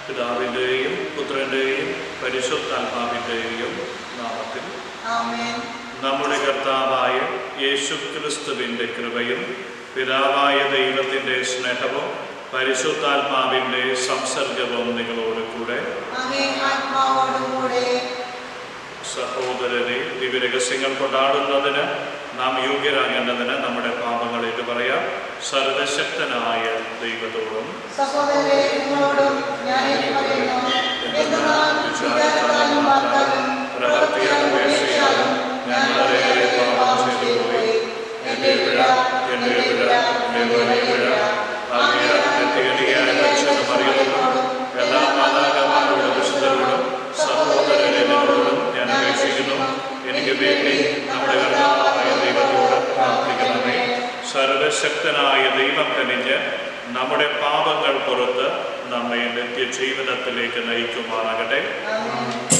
പിതാവിൻ്റെയും പുത്രൻ്റെയും പരിശുദ്ധാത്മാവിൻ്റെയും നാമത്തിൽ ആമേൻ. നമ്മുടെ കർത്താവായ യേശുക്രിസ്തുവിൻ്റെ കൃപയും പിതാവായ ദൈവത്തിൻ്റെ സ്നേഹവും പരിശുദ്ധാത്മാവിൻ്റെ സംസർഗവും നിങ്ങളോട് കൂടെ. സഹോദരനെ, ദിവ്യരഹസ്യങ്ങൾ കൊണ്ടാടുന്നതിന് നാം യോഗ്യരാകേണ്ടതിന് നമ്മുടെ പാപങ്ങളേറ്റ് പറയാം. സർവശക്തനായ ദൈവത്തോടും പ്രവർത്തിയാലും ഞാൻ വളരെയേറെ പാപം ചെയ്തു പോയി. എൻ്റെ പിഴ ആകിയാൽ നിത്യകനികയായ പരിശുദ്ധ മറിയത്തോടും എല്ലാ മാതാപിതാക്കളോടും വിശുദ്ധരോടും സഹോദരനോടും ഞാൻ അപേക്ഷിക്കുന്നു. എനിക്ക് വേണ്ടി നമ്മുടെ കർത്താവായ ദൈവത്തോട് പ്രാർത്ഥിക്കണമേ. സർവശക്തനായ ദൈവം കനിഞ്ഞ് നമ്മുടെ പാപങ്ങൾ പുറത്ത് നമ്മെ നിത്യജീവനത്തിലേക്ക് നയിക്കുമാറാകട്ടെ. Amen.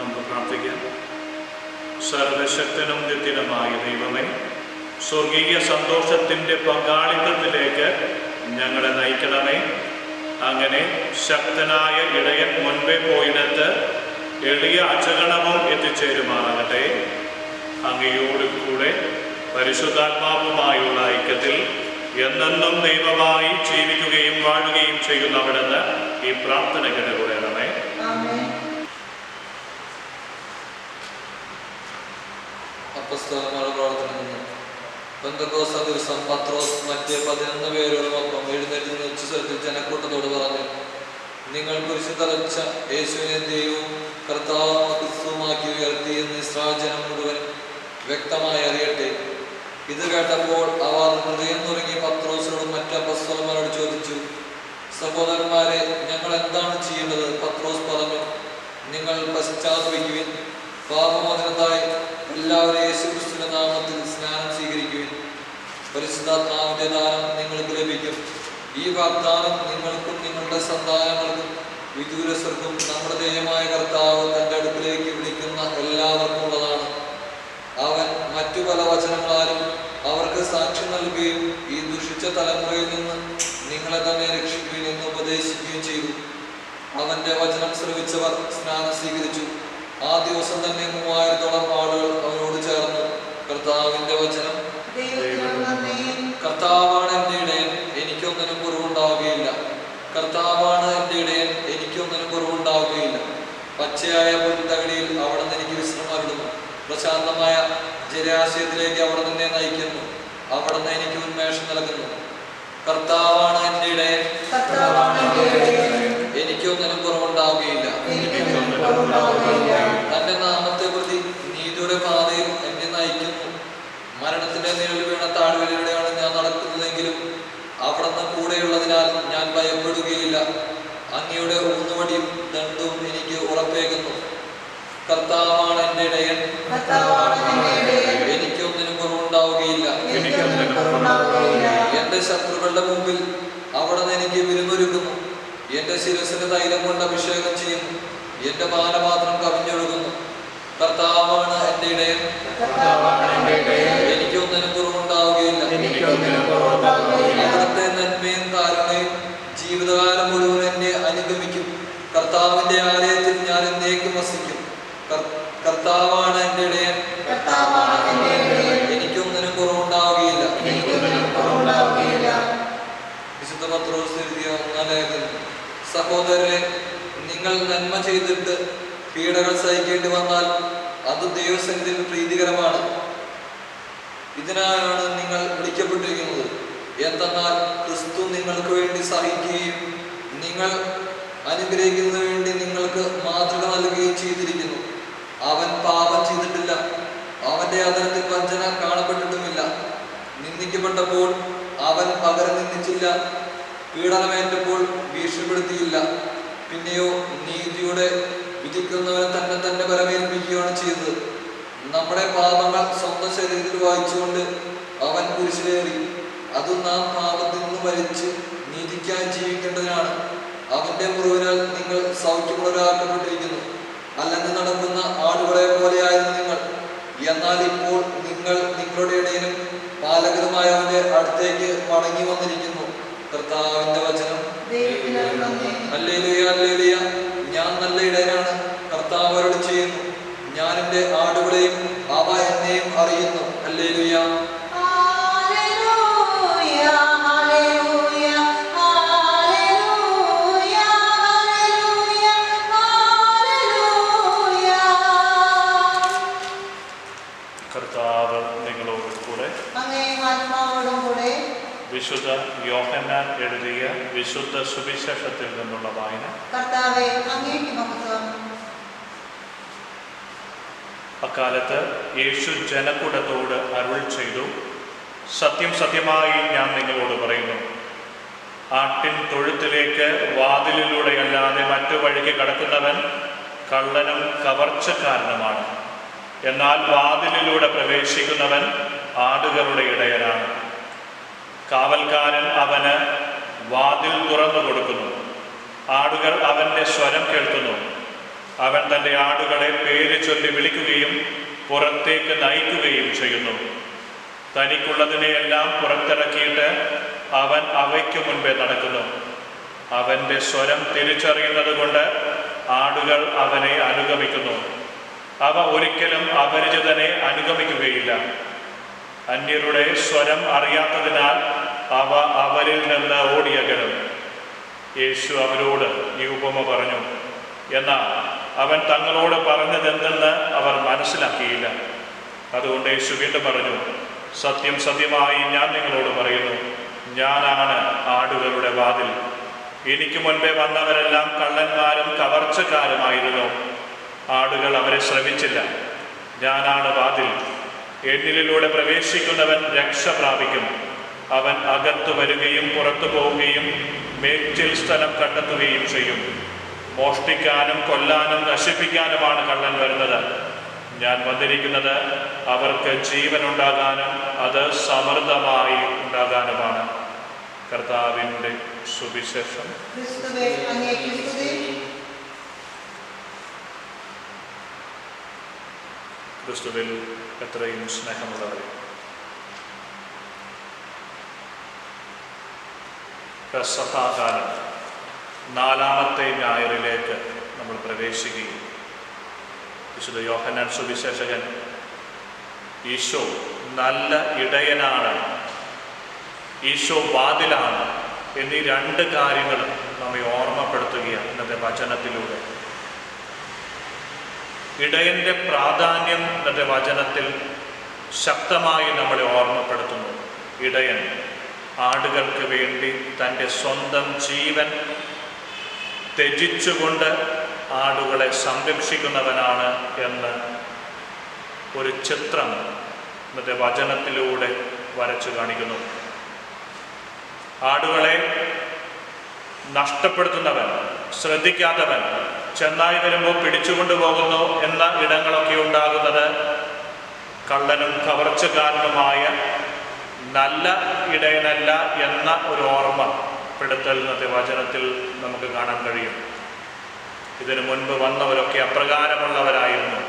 നമുക്ക് പ്രാർത്ഥിക്കാം. സർവശക്തനും നിത്യനുമായ ദൈവമേ, സ്വർഗീയ സന്തോഷത്തിൻ്റെ പങ്കാളിത്തത്തിലേക്ക് ഞങ്ങളെ നയിക്കണമേ. അങ്ങനെ ശക്തനായ ഇടയൻ മുൻപേ പോയിടത്ത് എളിയ അചകണവും എത്തിച്ചേരുമാറാകട്ടെ. അങ്ങയോട് കൂടെ പരിശുദ്ധാത്മാവുമായുള്ള ഐക്യത്തിൽ എന്നെന്നും ദൈവമായി ജീവിക്കുകയും വാഴുകയും ചെയ്യുന്ന അവിടുന്ന് ഈ പ്രാർത്ഥന കേട്ടുകൊള്ളണമേ. അപ്പസ്തോലന്മാരുടെ പ്രവർത്തനം നിന്ന് പെന്തക്കോസ്ത ദിവസം പത്രോസ് മറ്റ് 11 പേരോടൊപ്പം എഴുന്നേറ്റ് നിന്ന് ഉച്ചസ്വരത്തിൽ ജനക്കൂട്ടത്തോട് പറഞ്ഞു, നിങ്ങൾ കുരിശിൽ തറച്ച യേശുവിനെ ദൈവവും കർത്താവും ക്രിസ്തുവുമാക്കി ഉയർത്തി എന്ന് ഇസ്രായേൽ ജനം മുഴുവൻ വ്യക്തമായി അറിയട്ടെ. ഇത് കേട്ടപ്പോൾ അവർ ഹൃദയം നുറുങ്ങി പത്രോസിനോടും മറ്റ് അപ്പസ്തോലന്മാരോട് ചോദിച്ചു, സഹോദരന്മാരെ, ഞങ്ങൾ എന്താണ് ചെയ്യേണ്ടത്? പത്രോസ് പറഞ്ഞു, നിങ്ങൾ പശ്ചാത്തപിക്കുവിൻ, പാപമോചനത്തായി എല്ലാവരും യേശുക്രിസ്തുവിന്റെ നാമത്തിൽ സ്നാനം സ്വീകരിക്കുവിൻ. പരിശുദ്ധാത്മാവിന്റെ ദാനം നിങ്ങൾക്ക് ലഭിക്കും. ഈ വാഗ്ദാനം നിങ്ങൾക്കും നിങ്ങളുടെ സന്താനങ്ങൾക്കും വിദൂരസ്ഥർക്കും നമ്മുടെ ദൈവമായ കർത്താവ് തൻ്റെ അടുക്കിലേക്ക് വിളിക്കുന്ന എല്ലാവർക്കും ഉള്ളതാണ്. അവൻ മറ്റു പല വചനങ്ങളാലും അവർക്ക് സാക്ഷ്യം നൽകുകയും ഈ ദുഷിച്ച തലമുറയിൽ നിന്ന് നിങ്ങളെ തന്നെ രക്ഷിക്കുകയും എന്ന് ഉപദേശിക്കുകയും ചെയ്തു. അവന്റെ വചനം ശ്രവിച്ചവർ സ്നാനം സ്വീകരിച്ചു. ആ ദിവസം തന്നെ 3000-ഓളം ആളുകൾ അവനോട് ചേർന്നു. കർത്താവിന്റെ വചനം. കർത്താവാണ് എൻ്റെ ഇടയൻ, എനിക്കൊന്നിനും കുറവുണ്ടാവുകയില്ല. കർത്താവാണ് എൻ്റെ ഇടയൻ, എനിക്കൊന്നിനും കുറവുണ്ടാവുകയില്ല. പച്ചയായ പുൽത്തകിടിയിൽ അവിടെ നിന്ന് എനിക്ക് വിശ്രമം അരുളുന്നു. പ്രശാന്തമായ ജലാശയത്തിലേക്ക് അവിടെ നിന്നെ നയിക്കുന്നു. അവിടെ നിന്ന് എനിക്ക് ഉന്മേഷം നൽകുന്നു. കർത്താവാണ് എൻ്റെ ഇടയൻ, എനിക്കൊന്നിനും കുറവുണ്ടാവുകയില്ല. തന്റെ നാമത്തെ പ്രതി നീതിയുടെ പാതയിൽ എന്നെ നയിക്കുന്നു. മരണത്തിന്റെ നിഴൽ വീണ താഴ്വരയിലൂടെയാണ് ഞാൻ നടക്കുന്നതെങ്കിലും അവിടുന്ന് കൂടെയുള്ളതിനാൽ ഞാൻ ഭയപ്പെടുകയില്ല. അങ്ങയുടെ ഊന്നുവടിയും ദണ്ഡും എനിക്ക് ഉറപ്പേകുന്നു. കർത്താവാണ് എൻ്റെ ഇടയൻ, എനിക്കൊന്നിനും കുറവുണ്ടാവുകയില്ല. എന്റെ ശത്രുക്കളുടെ മുമ്പിൽ അവിടുന്ന് എനിക്ക് വിരുന്നൊരുക്കുന്നു. എന്റെ ശിരസിന് തൈലം കൊണ്ട് അഭിഷേകം ചെയ്യുന്നു. എന്റെ പാനപാത്രം കവിഞ്ഞൊഴുകുന്നു. കർത്താവാണ് എൻ്റെ ഇടയൻ, എനിക്കൊന്നിനും കുറവുണ്ടാവുകയില്ല. അവിടുത്തെ നന്മയും കാരുണ്യവും ജീവിതകാലം മുഴുവൻ എന്നെ അനുഗമിക്കും. കർത്താവിന്റെ ആലയത്തിൽ ഞാൻ എന്നേക്കും വസിക്കും. കർത്താവാണ് എൻ്റെ ഇടയൻ, എനിക്കൊന്നിനും കുറവുണ്ടാവുകയില്ല. വിശുദ്ധ പത്രോസ് എഴുതിയ 1 ലേഖനം. സഹോദരരെ, നിങ്ങൾ നന്മ ചെയ്തിട്ട് പീഡകൾ സഹിക്കേണ്ടി വന്നാൽ അത് ദൈവസന്നിധിയിൽ പ്രീതികരമാണ്. ഇതിനായാണ് നിങ്ങൾ വിളിക്കപ്പെട്ടിരിക്കുന്നത്. എന്തെന്നാൽ ക്രിസ്തു നിങ്ങൾക്ക് വേണ്ടി സഹിക്കുകയും നിങ്ങൾ അനുഗ്രഹിക്കുന്നതിന് വേണ്ടി നിങ്ങൾക്ക് മാതൃക നൽകുകയും ചെയ്തിരിക്കുന്നു. അവൻ പാപം ചെയ്തിട്ടില്ല, അവന്റെ അധരത്തിൽ വഞ്ചന കാണപ്പെട്ടിട്ടുമില്ല. നിന്ദിക്കപ്പെട്ടപ്പോൾ അവൻ പകരം നിന്ദിച്ചില്ല, പീഡനമേറ്റപ്പോൾ ഭീഷണിപ്പെടുത്തിയില്ല. പിന്നെയോ നീതിയുടെ വിധിക്കുന്നവനെ തന്നെ പരമേൽപ്പിക്കുകയാണ് ചെയ്തത്. നമ്മുടെ പാപങ്ങൾ സ്വന്തം ശരീരത്തിൽ വായിച്ചുകൊണ്ട് അവൻ കുരിശിലേറി. അത് നാം പാപത്തിൽ നിന്ന് മരിച്ച് നീതിക്കായി ജീവിക്കേണ്ടതിനാണ്. അവന്റെ മുറിവിനാൽ നിങ്ങൾ സൗഖ്യമുള്ളവരാക്കപ്പെട്ടിരിക്കുന്നു. അല്ലെങ്കിൽ നടക്കുന്ന ആടുകളെ പോലെയായിരുന്നു നിങ്ങൾ. എന്നാൽ ഇപ്പോൾ നിങ്ങൾ നിങ്ങളുടെ ഇടയനും പാലകരുമായ അവന്റെ അടുത്തേക്ക് മടങ്ങി വന്നിരിക്കുന്നു. കർത്താവിന്റെ വചനം. Hallelujah, hallelujah. ഞാൻ നല്ല ഇടയനാണ്. കർത്താവ് അരുളി ചെയ്യുന്നു, ഞാൻ എൻ്റെ ആടുകളെയും അവ എന്നെയും അറിയുന്നു. ഹല്ലേലൂയ. കർത്താവ് നിങ്ങളോട് കൂടെ. വിശുദ്ധ യോഹന്നാൻ എഴുതിയ വിശുദ്ധ സുവിശേഷത്തിൽ നിന്നുള്ള വായന. അക്കാലത്ത് യേശു ജനക്കൂട്ടത്തോട് അരുൾ ചെയ്തു, സത്യം സത്യമായി ഞാൻ നിങ്ങളോട് പറയുന്നു, ആട്ടിൻ തൊഴുത്തിലേക്ക് വാതിലിലൂടെയല്ലാതെ മറ്റു വഴിക്ക് കടക്കുന്നവൻ കള്ളനും കവർച്ചക്കാരനുമാണ്. എന്നാൽ വാതിലിലൂടെ പ്രവേശിക്കുന്നവൻ ആടുകളുടെ ഇടയനാണ്. കാവൽക്കാരൻ അവന് വാതിൽ തുറന്നു കൊടുക്കുന്നു. ആടുകൾ അവൻ്റെ സ്വരം കേൾക്കുന്നു. അവൻ തൻ്റെ ആടുകളെ പേര് ചൊല്ലി വിളിക്കുകയും പുറത്തേക്ക് നയിക്കുകയും ചെയ്യുന്നു. തനിക്കുള്ളതിനെയെല്ലാം പുറത്തിറക്കിയിട്ട് അവൻ അവയ്ക്ക് മുൻപേ നടക്കുന്നു. അവൻ്റെ സ്വരം തിരിച്ചറിയുന്നത് കൊണ്ട് ആടുകൾ അവനെ അനുഗമിക്കുന്നു. അവ ഒരിക്കലും അപരിചിതനെ അനുഗമിക്കുകയില്ല. അന്യരുടെ സ്വരം അറിയാത്തതിനാൽ അവ അവരിൽ നിന്ന് ഓടിയകലും. യേശു അവരോട് ഈ ഉപമ പറഞ്ഞു. എന്നാൽ അവൻ തങ്ങളോട് പറഞ്ഞതെന്തെന്ന് അവർ മനസ്സിലാക്കിയില്ല. അതുകൊണ്ട് യേശു വീണ്ടും പറഞ്ഞു, സത്യം സത്യമായി ഞാൻ നിങ്ങളോട് പറയുന്നു, ഞാനാണ് ആടുകളുടെ വാതിൽ. എനിക്ക് മുൻപേ വന്നവരെല്ലാം കള്ളന്മാരും കവർച്ചക്കാരുമായിരുന്നു. ആടുകൾ അവരെ ശ്രമിച്ചില്ല. ഞാനാണ് വാതിൽ. എന്നിലൂടെ പ്രവേശിക്കുന്നവൻ രക്ഷ പ്രാപിക്കും. അവൻ അകത്തു വരികയും പുറത്തു പോവുകയും മേച്ചിൽ സ്ഥലം കണ്ടെത്തുകയും ചെയ്യും. മോഷ്ടിക്കാനും കൊല്ലാനും നശിപ്പിക്കാനുമാണ് കള്ളൻ വരുന്നത്. ഞാൻ വന്നിരിക്കുന്നത് അവർക്ക് ജീവനുണ്ടാകാനും അത് സമൃദ്ധമായി ഉണ്ടാകാനുമാണ്. കർത്താവിൻ്റെ സുവിശേഷം. ക്രിസ്തുവിൽ എത്രയും സ്നേഹമുള്ളവരെ, പെസഹാകാലം 4-ാമത്തെ ഞായറിലേക്ക് നമ്മൾ പ്രവേശിക്കുകയും വിശുദ്ധ യോഹന്നാൻ സുവിശേഷകൻ ഈശോ നല്ല ഇടയനാണ്, ഈശോ വാതിലാണ് എന്നീ 2 കാര്യങ്ങൾ നമ്മെ ഓർമ്മപ്പെടുത്തുകയാണ് ഇന്നത്തെ വചനത്തിലൂടെ. ഇടയൻ്റെ പ്രാധാന്യം ഇന്നത്തെ വചനത്തിൽ ശക്തമായി നമ്മളെ ഓർമ്മപ്പെടുത്തുന്നു. ഇടയൻ ആടുകൾക്ക് വേണ്ടി തൻ്റെ സ്വന്തം ജീവൻ ത്യജിച്ചുകൊണ്ട് ആടുകളെ സംരക്ഷിക്കുന്നവനാണ് എന്ന് ഒരു ചിത്രം ഇന്നത്തെ വചനത്തിലൂടെ വരച്ചു കാണിക്കുന്നു. ആടുകളെ നഷ്ടപ്പെടുത്തുന്നവൻ, ശ്രദ്ധിക്കാത്തവൻ, ചെന്നായി വരുമ്പോൾ പിടിച്ചുകൊണ്ടു പോകുന്നു എന്ന ഇടങ്ങളൊക്കെ ഉണ്ടാകുന്നത് കള്ളനും കവർച്ചക്കാരനുമായ നല്ല ഇടയനല്ല എന്ന ഒരു ഓർമ്മപ്പെടുത്തൽ ഇന്നത്തെ വചനത്തിൽ നമുക്ക് കാണാൻ കഴിയും. ഇതിനു മുൻപ് വന്നവരൊക്കെ അപ്രകാരമുള്ളവരായിരുന്നു.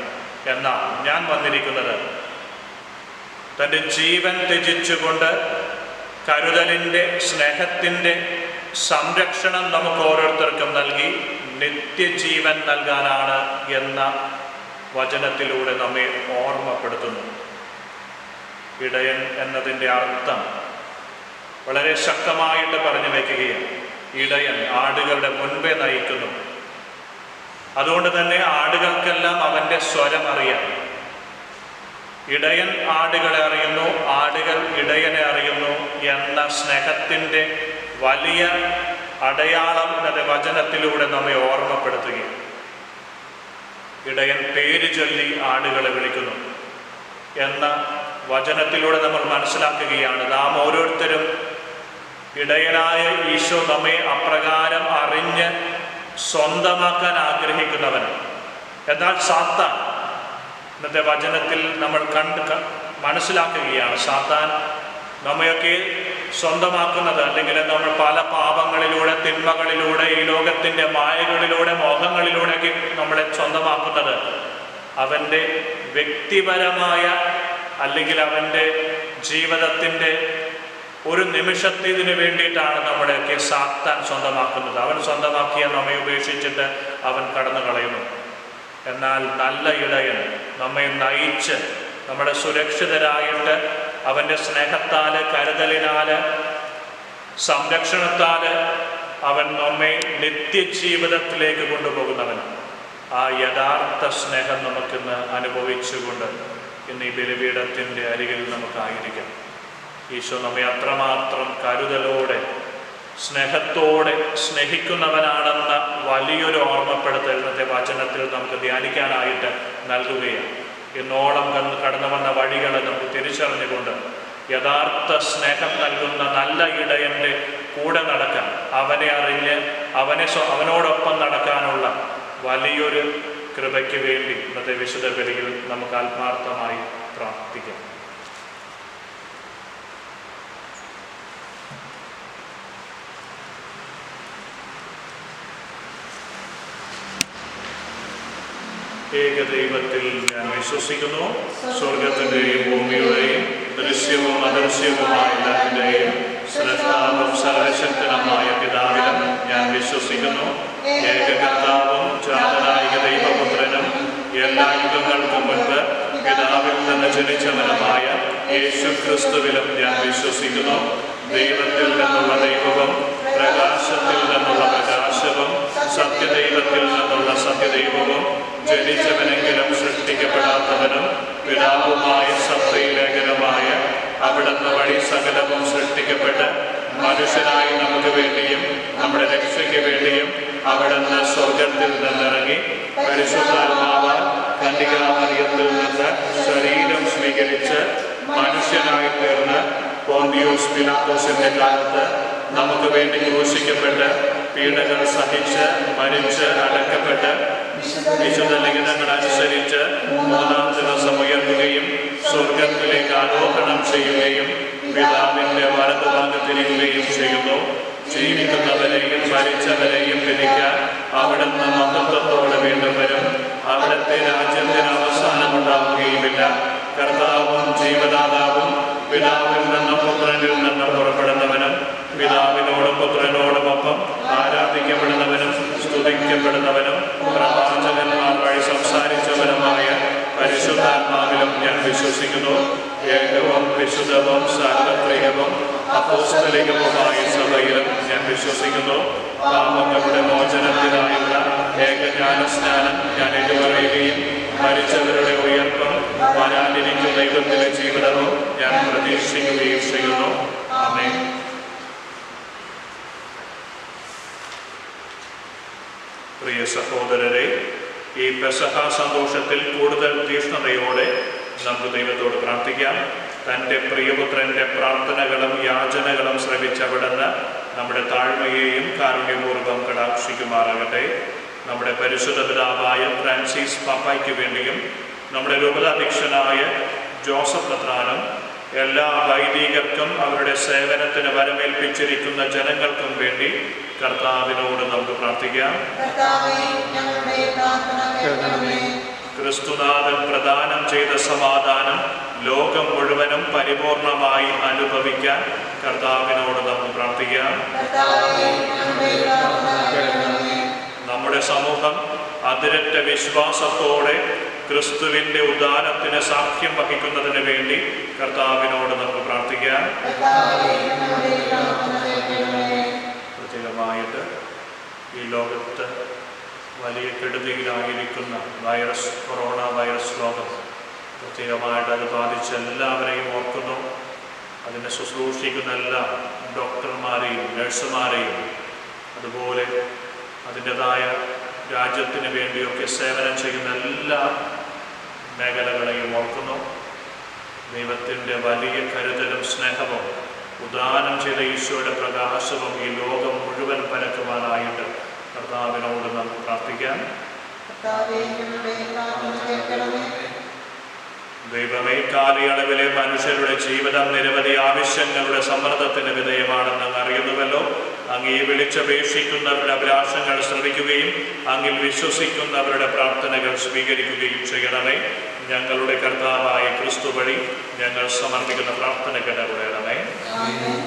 എന്നാൽ ഞാൻ വന്നിരിക്കുന്നത് തൻ്റെ ജീവൻ ത്യജിച്ചുകൊണ്ട് കരുതലിൻ്റെ, സ്നേഹത്തിൻ്റെ സംരക്ഷണം നമുക്ക് ഓരോരുത്തർക്കും നൽകി നിത്യജീവൻ നൽകാനാണ് എന്ന വചനത്തിലൂടെ നമ്മെ ഓർമ്മപ്പെടുത്തുന്നു. ഇടയൻ എന്നതിൻ്റെ അർത്ഥം വളരെ ശക്തമായിട്ട് പറഞ്ഞു വയ്ക്കുകയാണ്. ഇടയൻ ആടുകളുടെ മുൻപേ നയിക്കുന്നു. അതുകൊണ്ട് തന്നെ ആടുകൾക്കെല്ലാം അവൻ്റെ സ്വരം അറിയാം. ഇടയൻ ആടുകളെ അറിയുന്നു, ആടുകൾ ഇടയനെ അറിയുന്നു എന്ന സ്നേഹത്തിൻ്റെ വലിയ അടയാളം ഇന്നത്തെ വചനത്തിലൂടെ നമ്മെ ഓർമ്മപ്പെടുത്തുകയാണ്. ഇടയൻ പേര് ചൊല്ലി ആടുകളെ വിളിക്കുന്നു എന്ന വചനത്തിലൂടെ നമ്മൾ മനസ്സിലാക്കുകയാണ്. നാം ഓരോരുത്തരും ഇടയനായ ഈശോ നമ്മെ അപ്രകാരം അറിഞ്ഞ് സ്വന്തമാക്കാൻ ആഗ്രഹിക്കുന്നവൻ. എന്നാൽ സാത്താൻ ഇന്നത്തെ വചനത്തിൽ നമ്മൾ മനസ്സിലാക്കുകയാണ്, സാത്താൻ നമ്മയൊക്കെ സ്വന്തമാക്കുന്നത്, അല്ലെങ്കിൽ നമ്മൾ പല പാപങ്ങളിലൂടെ, തിന്മകളിലൂടെ, ഈ ലോകത്തിൻ്റെ മായകളിലൂടെ, മോഹങ്ങളിലൂടെയൊക്കെ നമ്മളെ സ്വന്തമാക്കുന്നത് അവൻ്റെ വ്യക്തിപരമായ അല്ലെങ്കിൽ അവൻ്റെ ജീവിതത്തിൻ്റെ ഒരു നിമിഷത്തിനു വേണ്ടിയിട്ടാണ് നമ്മളെയൊക്കെ സാത്താൻ സ്വന്തമാക്കുന്നത്. അവൻ സ്വന്തമാക്കിയ നമ്മെ ഉപേക്ഷിച്ചിട്ട് അവൻ കടന്നു കളയുന്നു. എന്നാൽ നല്ല ഇടയൻ നമ്മെ നയിച്ച് നമ്മുടെ സുരക്ഷിതരായിട്ട് അവൻ്റെ സ്നേഹത്താൽ, കരുതലിനാൽ, സംരക്ഷണത്താൽ അവൻ നമ്മെ നിത്യജീവിതത്തിലേക്ക് കൊണ്ടുപോകുന്നവൻ. ആ യഥാർത്ഥ സ്നേഹം നമുക്കിന്ന് അനുഭവിച്ചുകൊണ്ട് ഇന്ന് ഈ ബലിപീഠത്തിൻ്റെ അരികിൽ നമുക്കായിരിക്കാം. ഈശോ നമ്മെ അത്രമാത്രം കരുതലോടെ, സ്നേഹത്തോടെ സ്നേഹിക്കുന്നവനാണെന്ന വലിയൊരു ഓർമ്മപ്പെടുത്തൽ ഇന്നത്തെ വചനത്തിൽ നമുക്ക് ധ്യാനിക്കാനായിട്ട് നൽകുകയാണ്. ഇന്നോളം കടന്നു വന്ന വഴികളെ നമുക്ക് തിരിച്ചറിഞ്ഞുകൊണ്ട് യഥാർത്ഥ സ്നേഹം നൽകുന്ന നല്ല ഇടയൻ്റെ കൂടെ നടക്കാൻ, അവനെ അറിഞ്ഞ് അവനോടൊപ്പം നടക്കാനുള്ള വലിയൊരു കൃപയ്ക്ക് വേണ്ടി ഇന്നത്തെ വിശുദ്ധ ബലിയിൽ നമുക്ക് ആത്മാർത്ഥമായി പ്രാർത്ഥിക്കാം. ഏകദൈവത്തിൽ ഞാൻ വിശ്വസിക്കുന്നു. സ്വർഗത്തിൻ്റെയും ഭൂമിയുടെയും ദൃശ്യവും അദൃശ്യവുമായ എല്ലാത്തിൻ്റെയും സ്രഷ്ടാവും സർവശക്തനുമായ പിതാവിലും ഞാൻ വിശ്വസിക്കുന്നു. ഏകകർത്താവും ജാതനായിക ദൈവപുത്രനും എല്ലാ യുഗങ്ങൾക്കും മുൻപ് പിതാവിൽ നിന്ന് ജനിച്ചവനുമായ യേശു ക്രിസ്തുവിലും ഞാൻ വിശ്വസിക്കുന്നു. ദൈവത്തിൽ നിന്നുള്ള ദൈവവും പ്രകാശത്തിൽ നിന്നുള്ള പ്രകാശവും സത്യദൈവത്തിൽ നിന്നുള്ള സത്യദൈവവും ജനിച്ചവനെങ്കിലും സൃഷ്ടിക്കപ്പെടാത്തവനും പിതാവുമായ സത്യലേഖനമായ അവിടുന്ന് വഴി സകലവും സൃഷ്ടിക്കപ്പെട്ട് മനുഷ്യനായി നമുക്ക് വേണ്ടിയും നമ്മുടെ രക്ഷയ്ക്ക് വേണ്ടിയും അവിടുന്ന് സ്വർഗത്തിൽ നിന്നിറങ്ങി പരിശുദ്ധാത്മാവാൽ കന്യകാമറിയത്തിൽ നിന്ന് ശരീരം സ്വീകരിച്ച് മനുഷ്യനായി തീർന്ന് പോന്തിയോസ് പിലാത്തോസിന്റെ കാലത്ത് നമുക്ക് വേണ്ടി ക്രൂശിക്കപ്പെട്ട് പീഡകൾ സഹിച്ച് മരിച്ച് അടക്കപ്പെട്ട് വിശുദ്ധ ലിഖിതങ്ങൾ അനുസരിച്ച് മൂന്നാം ദിവസം ഉയർത്തുകയും സ്വർഗത്തിലേക്ക് ആരോഹണം ചെയ്യുകയും പിതാവിന്റെ വലതുഭാഗത്തിരിക്കുകയും ചെയ്യുന്നു. ജീവിക്കുന്നവരെയും മരിച്ചവരെയും വിധിക്കാൻ അവിടുന്ന് മഹത്വത്തോടെ വീണ്ടും വരും. അവിടുത്തെ രാജ്യത്തിന് അവസാനമുണ്ടാവുകയുമില്ല. കർത്താവും ജീവദാതാവും പിതാവിൽ നിന്നും പുത്രനിൽ നിന്നും പുറപ്പെടുന്നവനും പിതാവിനോടും പുത്രനോടുമൊപ്പം ആരാധിക്കപ്പെടുന്നവനും സ്തുതിക്കപ്പെടുന്നവനും പ്രവാചകന്മാർ വഴി സംസാരിച്ചവനുമായ പരിശുദ്ധാത്മാവിലും ഞാൻ വിശ്വസിക്കുന്നു. ഏകവും വിശുദ്ധവും സാർവത്രികവും അപ്പോസ്തലികവുമായ സഭയിലും ഞാൻ വിശ്വസിക്കുന്നു. പാപങ്ങളുടെ മോചനത്തിനായുള്ള ഏകജ്ഞാനസ്നാനം ഞാൻ ഏറ്റുപറയുകയും മരിച്ചവരുടെ ഉയർപ്പും വരാനിരിക്കുന്ന ദൈവത്തിലെ ജീവിതവും ഞാൻ പ്രതീക്ഷിക്കുകയും ചെയ്യുന്നു. ആമേൻ. പ്രിയ സഹോദരരെ, ഈ പെസഹ സന്തോഷത്തിൽ കൂടുതൽ തീഷ്ണതയോടെ നമുക്ക് ദൈവത്തോട് പ്രാർത്ഥിക്കാം. തൻ്റെ പ്രിയപുത്രൻ്റെ പ്രാർത്ഥനകളും യാചനകളും ശ്രവിച്ചവിടുന്ന് നമ്മുടെ താഴ്മയെയും കാരുണ്യപൂർവ്വം കടാക്ഷിക്കുമാറാകട്ടെ. നമ്മുടെ പരിശുദ്ധ പിതാവായ ഫ്രാൻസിസ് പാപ്പായ്ക്ക് വേണ്ടിയും നമ്മുടെ രൂപതാധ്യക്ഷനായ ജോസഫ് മെത്രാനും എല്ലാ വൈദികർക്കും അവരുടെ സേവനത്തിന് വരമേൽപ്പിച്ചിരിക്കുന്ന ജനങ്ങൾക്കും വേണ്ടി കർത്താവിനോട് നമുക്ക് പ്രാർത്ഥിക്കാം. ക്രിസ്തുനാഥൻ പ്രദാനം ചെയ്ത സമാധാനം ലോകം മുഴുവനും പരിപൂർണമായി അനുഭവിക്കാൻ കർത്താവിനോട് നമുക്ക് പ്രാർത്ഥിക്കാം. നമ്മുടെ സമൂഹം അതിരറ്റ വിശ്വാസത്തോടെ ക്രിസ്തുവിൻ്റെ ഉദാനത്തിന് സാക്ഷ്യം വഹിക്കുന്നതിന് വേണ്ടി കർത്താവിനോട് നമുക്ക് പ്രാർത്ഥിക്കാം. പ്രത്യേകമായിട്ട് ഈ ലോകത്ത് വലിയ കെടുതിയിലായിരിക്കുന്ന കൊറോണ വൈറസ് രോഗം പ്രത്യേകമായിട്ട് അത് ബാധിച്ച എല്ലാവരെയും ഓർക്കുന്നു. അതിനെ ശുശ്രൂഷിക്കുന്ന എല്ലാ ഡോക്ടർമാരെയും നഴ്സുമാരെയും അതുപോലെ അതിൻ്റെതായ രാജ്യത്തിന് വേണ്ടിയൊക്കെ സേവനം ചെയ്യുന്ന എല്ലാ മേഖലകളെയും ഓർക്കുന്നു. ദൈവത്തിൻ്റെ വലിയ കരുതലും സ്നേഹവും ഉദാനം ചെയ്ത ഈശോയുടെ പ്രകാശവും ഈ ലോകം മുഴുവൻ പരക്കുവാനായിട്ട് കർത്താവിനോട് നമുക്ക് പ്രാർത്ഥിക്കാം. ദൈവമേ, കാലയളവിലെ മനുഷ്യരുടെ ജീവിതം നിരവധി ആവശ്യങ്ങളുടെ സമ്മർദ്ദത്തിന് വിധേയമാണെന്ന് അറിയുന്നുവല്ലോ. അങ്ങേ വിളിച്ചപേക്ഷിക്കുന്നവരുടെ അഭിലാഷങ്ങൾ ശ്രവിക്കുകയും അങ്ങിൽ വിശ്വസിക്കുന്നവരുടെ പ്രാർത്ഥനകൾ സ്വീകരിക്കുകയും ചെയ്യണമേ. ഞങ്ങളുടെ കർത്താവായ ക്രിസ്തു വഴി ഞങ്ങൾ സമർപ്പിക്കുന്ന പ്രാർത്ഥന കേടണമേ. Amen.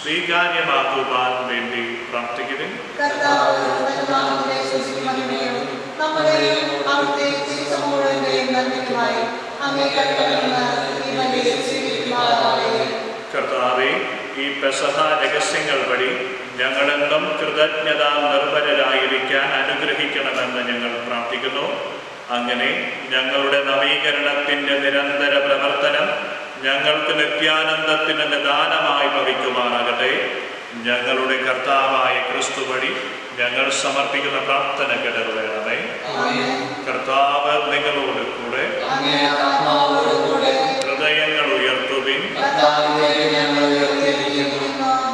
സ്വീകാര്യമാക്കുവാൻ വേണ്ടി പ്രാർത്ഥിക്കുവിൻ. കർത്താവേ, ഈ പെസഹ രഹസ്യങ്ങൾ വഴി ഞങ്ങളെന്നും കൃതജ്ഞതാ നിർഭരരായിരിക്കാൻ അനുഗ്രഹിക്കണമെന്ന് ഞങ്ങൾ പ്രാർത്ഥിക്കുന്നു. അങ്ങനെ ഞങ്ങളുടെ നവീകരണത്തിൻ്റെ നിരന്തര പ്രവർത്തനം ഞങ്ങൾക്ക് നിത്യാനന്ദത്തിന് നിദാനമായി ഭവിക്കുമാറാകട്ടെ. ഞങ്ങളുടെ കർത്താവായ ക്രിസ്തു വഴി ഞങ്ങൾ സമർപ്പിക്കുന്ന പ്രാർത്ഥന കേടവേണമേ. കർത്താവ് നിങ്ങളോട് കൂടെ. ഹൃദയങ്ങൾ ഉയർത്തുവിൻ.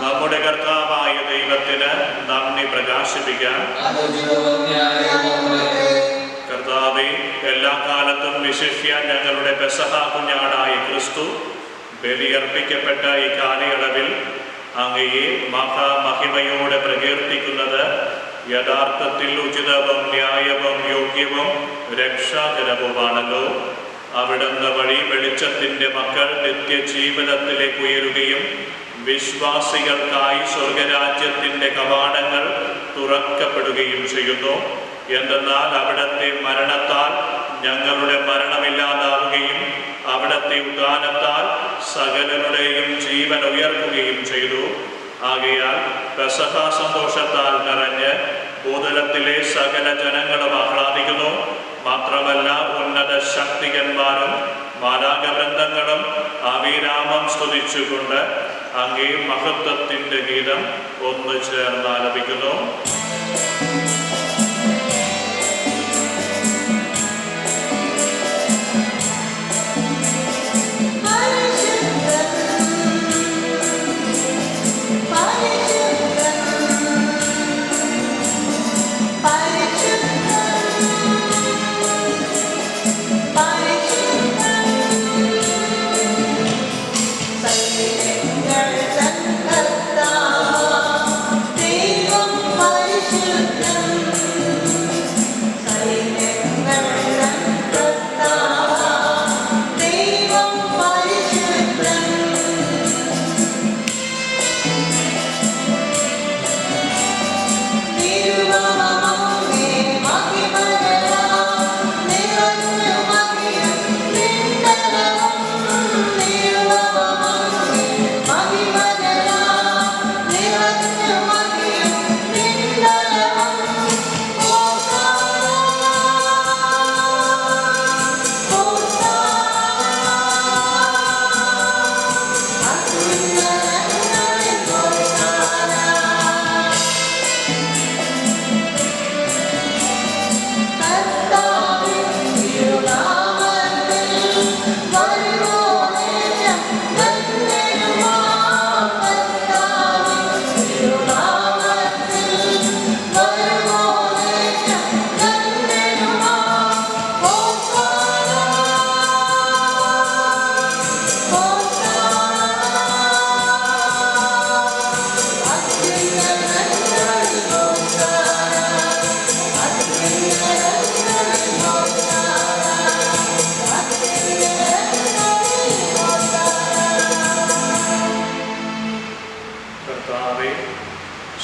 നമ്മുടെ കർത്താവായ ദൈവത്തിന് നന്ദി പ്രകാശിപ്പിക്കാൻ. കർത്താവേ, എല്ലാ കാലത്തും വിശിഷ്യ ഞങ്ങളുടെ പെസഹ കുഞ്ഞാടായ ക്രിസ്തു ബലിയർപ്പിക്കപ്പെട്ട ഈ കാലയളവിൽ അങ്ങയെ മഹാമഹിമയോടെ പ്രകീർത്തിക്കുന്നത് യഥാർത്ഥത്തിൽ ഉചിതവും ന്യായവും യോഗ്യവും രക്ഷാകരവുമാണല്ലോ. അവിടുന്ന് വഴി വെളിച്ചത്തിൻ്റെ മക്കൾ നിത്യജീവിതത്തിലേക്ക് ഉയരുകയും വിശ്വാസികൾക്കായി സ്വർഗരാജ്യത്തിൻ്റെ കവാടങ്ങൾ തുറക്കപ്പെടുകയും ചെയ്യുന്നു. എന്തെന്നാൽ അവിടുത്തെ മരണത്താൽ ഞങ്ങളുടെ മരണമില്ലാതാവുകയും അവിടുത്തെ ഉദ്ധാനത്താൽ സകലരുടെയും ജീവൻ ഉയർത്തുകയും ചെയ്തു. ആകയാൽ പെസഹ സന്തോഷത്താൽ നിറഞ്ഞ് ഭൂതലത്തിലെ സകല ജനങ്ങളും ആഹ്ലാദിക്കുന്നു. മാത്രമല്ല, ഉന്നത ശക്തികന്മാരും മാലാഖവൃന്ദങ്ങളും അവിരാമം സ്തുതിച്ചുകൊണ്ട് അങ്ങേ മഹത്വത്തിൻ്റെ ഗീതം ഒന്ന് ചേർന്ന് ആലപിക്കുന്നു.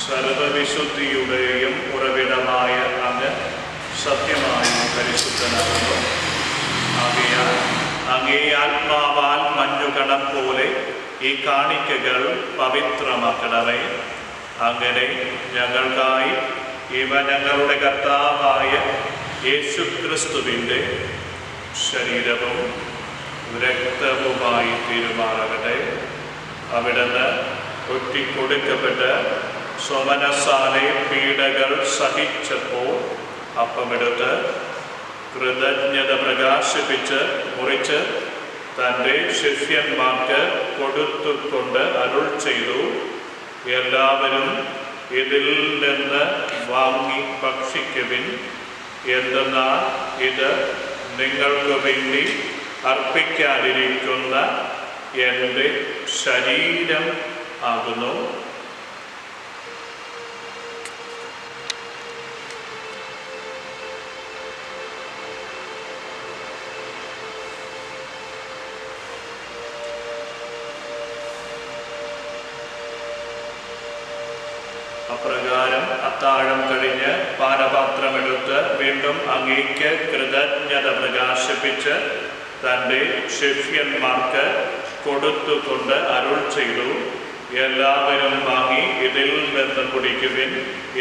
സർവവിശുദ്ധിയുടെയും ഉറവിടമായ അങ്ങ് സത്യമായും പരിശുദ്ധനാകുന്നു. ആകയാൽ അങ്ങേ ആത്മാവാൽ മഞ്ഞുകണം പോലെ ഈ കാണിക്കകൾ പവിത്രമാക്കണമേ. അങ്ങനെ ഞങ്ങൾക്കായി ഇവ ഞങ്ങളുടെ കർത്താവായ യേശുക്രിസ്തുവിൻ്റെ ശരീരവും രക്തവുമായി തീരുമാറാകട്ടെ. അവിടുന്ന് ഒറ്റിക്കൊടുക്കപ്പെട്ട് സ്വമനസാലെ പീഡകൾ സഹിച്ചപ്പോൾ അപ്പമെടുത്ത് കൃതജ്ഞത പ്രകാശിപ്പിച്ച് മുറിച്ച് തൻ്റെ ശിഷ്യന്മാർക്ക് കൊടുത്തുകൊണ്ട് അരുൾ ചെയ്തു, എല്ലാവരും ഇതിൽ നിന്ന് വാങ്ങി ഭക്ഷിക്കുവിൻ. എന്തെന്നാൽ ഇത് നിങ്ങൾക്ക് വേണ്ടി അർപ്പിക്കാനിരിക്കുന്ന എൻ്റെ ശരീരം ആകുന്നു. അപ്രകാരം അത്താഴം കഴിഞ്ഞ് പാനപാത്രമെടുത്ത് വീണ്ടും അങ്ങേക്ക് കൃതജ്ഞത പ്രകാശിപ്പിച്ച് തൻ്റെ ശിഷ്യന്മാർക്ക് കൊടുത്തുകൊണ്ട് അരുൾ ചെയ്തു, എല്ലാവരും വാങ്ങി ഇതിൽ നിന്ന് കുടിക്കുവിൻ.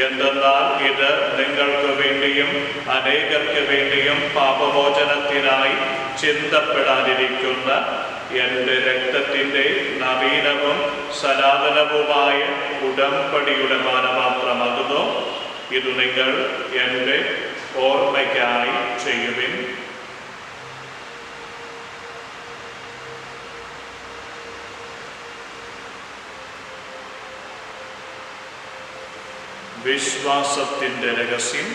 എന്തെന്നാൽ ഇത് നിങ്ങൾക്ക് വേണ്ടിയും അനേകർക്ക് വേണ്ടിയും പാപമോചനത്തിനായി ചിന്തപ്പെടാനിരിക്കുന്ന എൻ്റെ രക്തത്തിൻ്റെ നവീനവും സനാതനവുമായ ഉടമ്പടിയുടെ പാനപാത്രമാകുന്നു. ഇത് നിങ്ങൾ എൻ്റെ ഓർമ്മയ്ക്കായി ചെയ്യുവിൻ. വിശ്വാസത്തിൻ്റെ രഹസ്യം.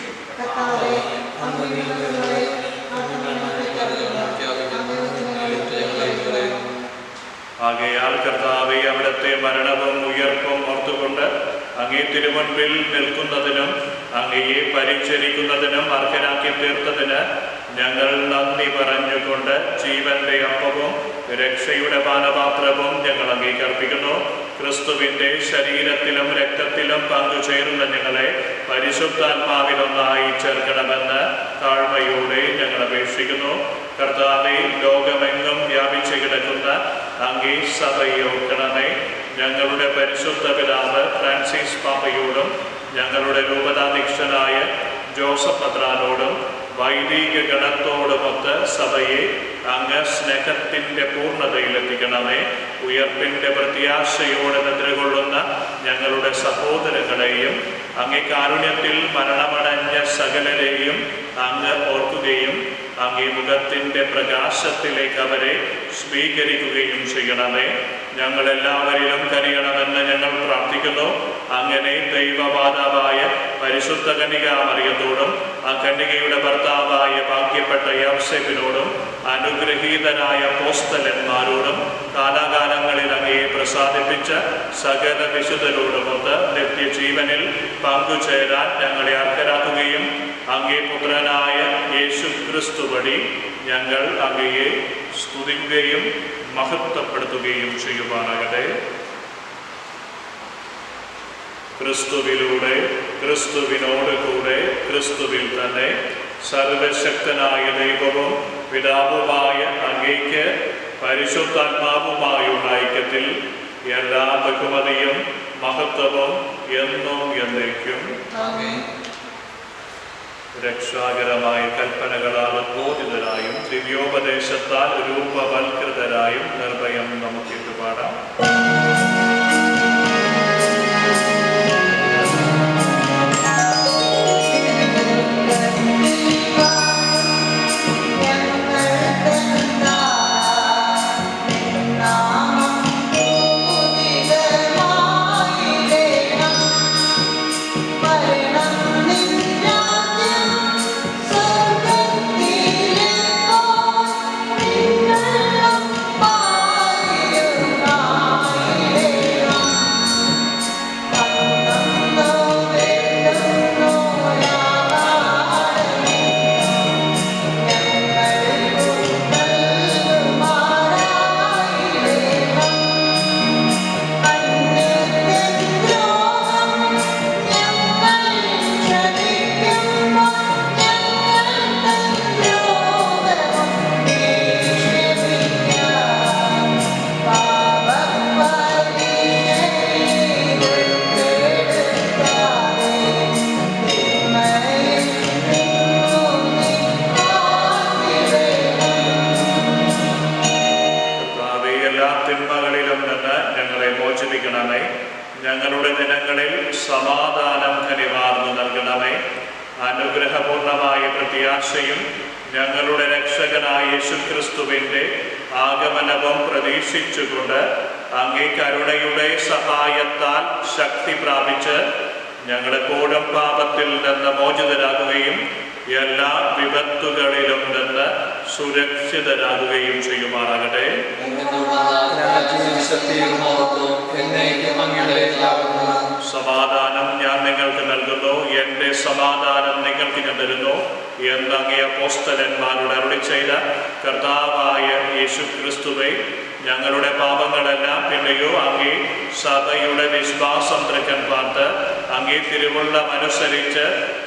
ആകയാൽ കർത്താവേ, അവിടുത്തെ മരണവും ഉയർപ്പും ഓർത്തുകൊണ്ട് അങ്ങേ തിരുമുൻപിൽ നിൽക്കുന്നതിനും അങ്ങയെ പരിചരിക്കുന്നതിനും അർഹനാക്കി തീർത്തതിന് ഞങ്ങൾ നന്ദി പറഞ്ഞുകൊണ്ട് ജീവന്റെ അപ്പവും രക്ഷയുടെ പാനപാത്രവും ഞങ്ങൾ അംഗീകരിക്കുന്നു. ക്രിസ്തുവിൻ്റെ ശരീരത്തിലും രക്തത്തിലും പങ്കുചേരുന്ന ഞങ്ങളെ പരിശുദ്ധാത്മാവിലൊന്നായി ചേർക്കണമെന്ന് താഴ്മയോടെ ഞങ്ങൾ അപേക്ഷിക്കുന്നു. കർത്താവേ, ലോകമെങ്ങും വ്യാപിച്ചു കിടക്കുന്ന അങ്ങേ സഭയെ ഓർക്കണമേ. ഞങ്ങളുടെ പരിശുദ്ധ പിതാവ് ഫ്രാൻസിസ് പാപ്പയോടും ഞങ്ങളുടെ രൂപതാധ്യക്ഷനായ ജോസഫ് മെത്രാനോടും വൈദിക ഗണത്തോടുമൊത്ത് സഭയെ അങ്ങ് സ്നേഹത്തിൻ്റെ പൂർണ്ണതയിലെത്തിക്കണമേ. ഉയർപ്പിൻ്റെ പ്രത്യാശയോടെ നിദ്രകൊള്ളുന്ന ഞങ്ങളുടെ സഹോദരങ്ങളെയും അങ്ങേ കാരുണ്യത്തിൽ മരണമടഞ്ഞ സകലരെയും അങ്ങ് ഓർക്കുകയും അങ്ങേ മുഖത്തിൻ്റെ പ്രകാശത്തിലേക്ക് അവരെ സ്വീകരിക്കുകയും ചെയ്യണമേ. ഞങ്ങളെല്ലാവരിലും കനിയണമെന്ന് ഞങ്ങൾ പ്രാർത്ഥിക്കുന്നു. അങ്ങനെ ദൈവമാതാവായ പരിശുദ്ധ കന്യകാമറിയത്തോടും ആ കന്യകയുടെ ഭർത്താവായ ഭാഗ്യപ്പെട്ട യോസേഫിനോടും അനുഗ്രഹീതരായ അപ്പോസ്തലന്മാരോടും കാലാകാലങ്ങളിൽ അങ്ങയെ പ്രസാദിപ്പിച്ച സകല വിശുദ്ധരോടുമൊത്ത് നിത്യജീവനിൽ പങ്കുചേരാൻ ഞങ്ങളെ അർഹരാക്കുകയും അങ്ങേ പുത്രനായ യേശു ക്രിസ്തു വഴി ഞങ്ങൾ അങ്ങയെ സ്തുതിക്കുകയും മഹത്വപ്പെടുത്തുകയും ചെയ്യുവാനാകട്ടെ. ക്രിസ്തുവിലൂടെ, ക്രിസ്തുവിനോട് കൂടെ, ക്രിസ്തുവിൽ തന്നെ സർവശക്തനായ ദൈവവും പിതാവുമായ അങ്ങേക്ക് പരിശുദ്ധാത്മാവുമായുള്ള ഐക്യത്തിൽ എല്ലാ ബഹുമതിയും മഹത്വവും എന്നും എന്നേക്കും. രക്ഷാകരമായ കൽപ്പനകളാൽ ഉദ്ബോധിതരായും ദിവ്യോപദേശത്താൽ രൂപവൽകൃതരായും നിർഭയം നമുക്കിത് പാടാം. ഞങ്ങളുടെ ദിനങ്ങളിൽ സമാധാനം കനിവാർന്നു നൽകണമേ. അനുഗ്രഹപൂർണമായ പ്രത്യാശയും ഞങ്ങളുടെ രക്ഷകനായ യേശുക്രിസ്തുവിൻ്റെ ആഗമനവും പ്രതീക്ഷിച്ചുകൊണ്ട് അങ്ങേ കരുണയുടെ സഹായത്താൽ ശക്തി പ്രാപിച്ച് ഞങ്ങളെപ്പോഴും പാപത്തിൽ നിന്ന് മോചിതരാകുകയും എല്ലാ വിപത്തുകളിലും നിന്ന് സുരക്ഷിതരാകുകയും ചെയ്യുമാറാകട്ടെ. സമാധാനം ഞാൻ നിങ്ങൾക്ക് നൽകുന്നു, എൻ്റെ സമാധാനം നിങ്ങൾക്ക് ഞാൻ തരുന്നു എന്നങ്ങേ അപ്പോസ്തലന്മാരോട് അരുളി ചെയ്ത കർത്താവായ യേശുക്രിസ്തുവേ, ഞങ്ങളുടെ പാപങ്ങളെല്ലാം പിന്നെയോ അങ്ങേ സഭയുടെ വിശ്വാസം തൃക്കൻ പാർത്ത് അങ്ങേ അങ്ങേ തിരുവുള്ളം അനുസരിച്ച്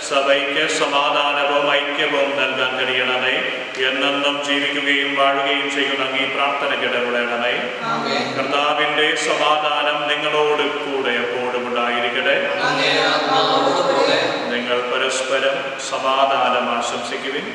സഭയ്ക്ക് സമാധാനവും ഐക്യവും നൽകാൻ കഴിയണമേ. എന്നെന്നും ജീവിക്കുകയും വാഴുകയും ചെയ്യുന്ന അങ്ങേ പ്രാർത്ഥന കേടപ്പെടണമേ. കർത്താവിൻ്റെ സമാധാനം നിങ്ങളോട് കൂടെ എപ്പോഴും ഉണ്ടായിരിക്കട്ടെ. നിങ്ങൾ പരസ്പരം സമാധാനം ആശംസിക്കുവിൻ.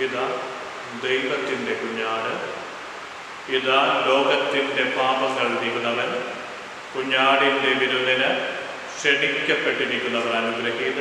ഇതാ ദൈവത്തിൻ്റെ കുഞ്ഞാട്, ഇതാ ലോകത്തിൻ്റെ പാപങ്ങൾ നീക്കുന്നവൻ. കുഞ്ഞാടിൻ്റെ വിരുന്നിന് ക്ഷണിക്കപ്പെട്ടിരിക്കുന്നവർ അനുഗ്രഹീത.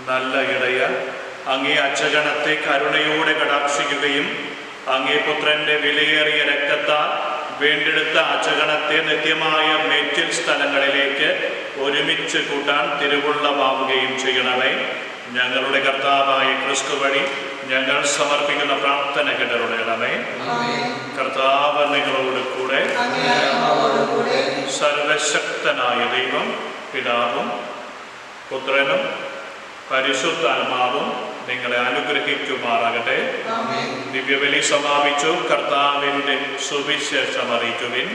നല്ല ഇടയ, അങ്ങേ അച്ചഗണത്തെ കരുണയോടെ കടാക്ഷിക്കുകയും അങ്ങേ പുത്രന്റെ വിലയേറിയ രക്തത്താൽ വീണ്ടെടുത്ത അച്ചഗണത്തെ നിത്യമായ മേച്ചിൽ സ്ഥലങ്ങളിലേക്ക് ഒരുമിച്ച് കൂട്ടാൻ തിരുവുള്ളമാവുകയും ചെയ്യണമേ. ഞങ്ങളുടെ കർത്താവായ ക്രിസ്തു വഴി ഞങ്ങൾ സമർപ്പിക്കുന്ന പ്രാർത്ഥന കേട്ടരുളയണമേ. കർത്താവ് നിങ്ങളോട് കൂടെ. സർവശക്തനായ ദൈവം പിതാവും പുത്രനും പരിശുദ്ധാത്മാവും നിങ്ങളെ അനുഗ്രഹിക്കുമാറാകട്ടെ. ദിവ്യബലി സമാപിച്ചു. കർത്താവിൻ്റെ സുവിശേഷം അറിയിക്കുവിൻ.